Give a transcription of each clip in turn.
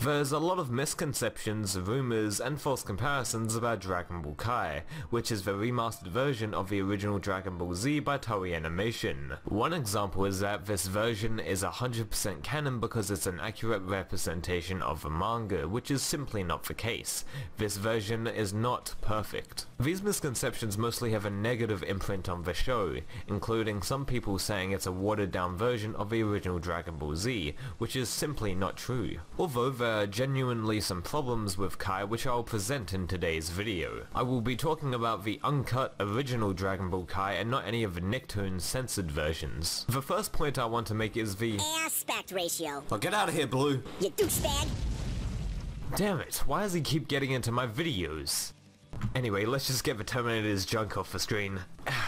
There's a lot of misconceptions, rumors, and false comparisons about Dragon Ball Kai, which is the remastered version of the original Dragon Ball Z by Toei Animation. One example is that this version is 100% canon because it's an accurate representation of the manga, which is simply not the case. This version is not perfect. These misconceptions mostly have a negative imprint on the show, including some people saying it's a watered down version of the original Dragon Ball Z, which is simply not true. Although there are genuinely some problems with Kai which I'll present in today's video. I will be talking about the uncut original Dragon Ball Kai and not any of the Nicktoons censored versions. The first point I want to make is the aspect ratio. Oh, get out of here, Blue! You douchebag! Damn it, why does he keep getting into my videos? Anyway, let's just get the Terminator's junk off the screen.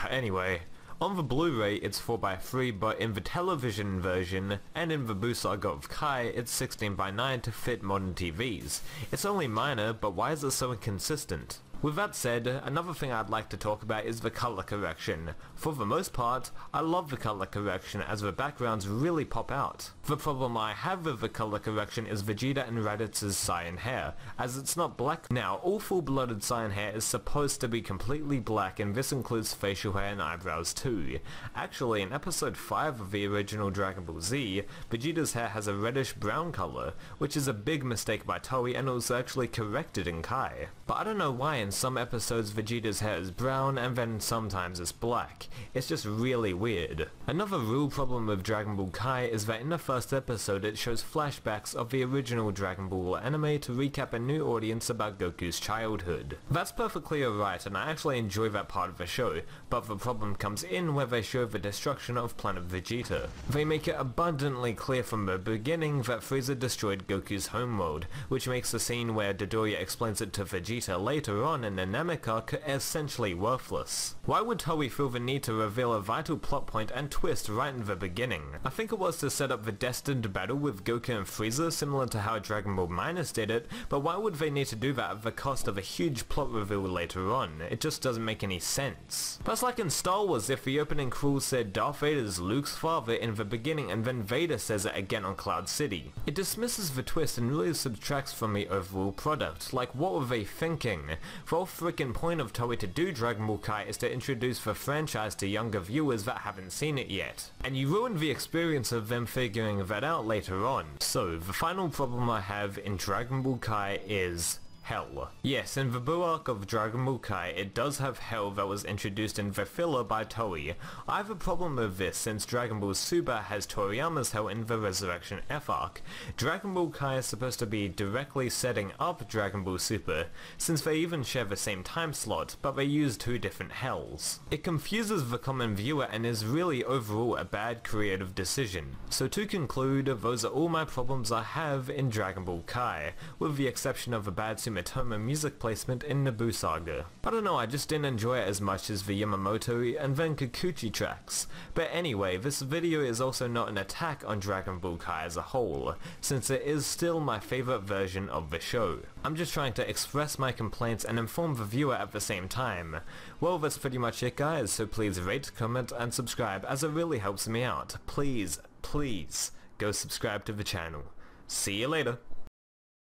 Anyway, on the Blu-ray it's 4:3, but in the television version and in the Buu Saga of Kai it's 16:9 to fit modern TVs. It's only minor, but why is it so inconsistent? With that said, another thing I'd like to talk about is the color correction. For the most part, I love the color correction as the backgrounds really pop out. The problem I have with the color correction is Vegeta and Raditz's cyan hair, as it's not black. Now, all full-blooded cyan hair is supposed to be completely black, and this includes facial hair and eyebrows too. Actually, in episode 5 of the original Dragon Ball Z, Vegeta's hair has a reddish-brown color, which is a big mistake by Toei and was actually corrected in Kai. But I don't know why in some episodes Vegeta's hair is brown and then sometimes it's black. It's just really weird. Another real problem with Dragon Ball Kai is that in the first episode it shows flashbacks of the original Dragon Ball anime to recap a new audience about Goku's childhood. That's perfectly alright and I actually enjoy that part of the show, but the problem comes in where they show the destruction of Planet Vegeta. They make it abundantly clear from the beginning that Frieza destroyed Goku's homeworld, which makes the scene where Dodoria explains it to Vegeta later on in the Namek arc essentially worthless. Why would Toei feel the need to reveal a vital plot point and twist right in the beginning? I think it was to set up the destined battle with Goku and Frieza, similar to how Dragon Ball Minus did it, but why would they need to do that at the cost of a huge plot reveal later on? It just doesn't make any sense. That's like in Star Wars if the opening crawl said Darth Vader is Luke's father in the beginning and then Vader says it again on Cloud City. It dismisses the twist and really subtracts from the overall product. Like, what were they thinking? The whole freaking point of Toei to do Dragon Ball Kai is to introduce the franchise to younger viewers that haven't seen it yet. And you ruined the experience of them figuring that out later on. So, the final problem I have in Dragon Ball Kai is Hell. Yes, in the Buu arc of Dragon Ball Kai, it does have Hell that was introduced in the filler by Toei. I have a problem with this since Dragon Ball Super has Toriyama's Hell in the Resurrection F arc. Dragon Ball Kai is supposed to be directly setting up Dragon Ball Super, since they even share the same time slot, but they use two different Hells. It confuses the common viewer and is really overall a bad creative decision. So to conclude, those are all my problems I have in Dragon Ball Kai, with the exception of a bad Sumitomo music placement in the Buu Saga. I don't know, I just didn't enjoy it as much as the Yamamoto and then Kikuchi tracks. But anyway, this video is also not an attack on Dragon Ball Kai as a whole, since it is still my favorite version of the show. I'm just trying to express my complaints and inform the viewer at the same time. Well, that's pretty much it guys, so please rate, comment and subscribe as it really helps me out. Please, please, go subscribe to the channel. See you later.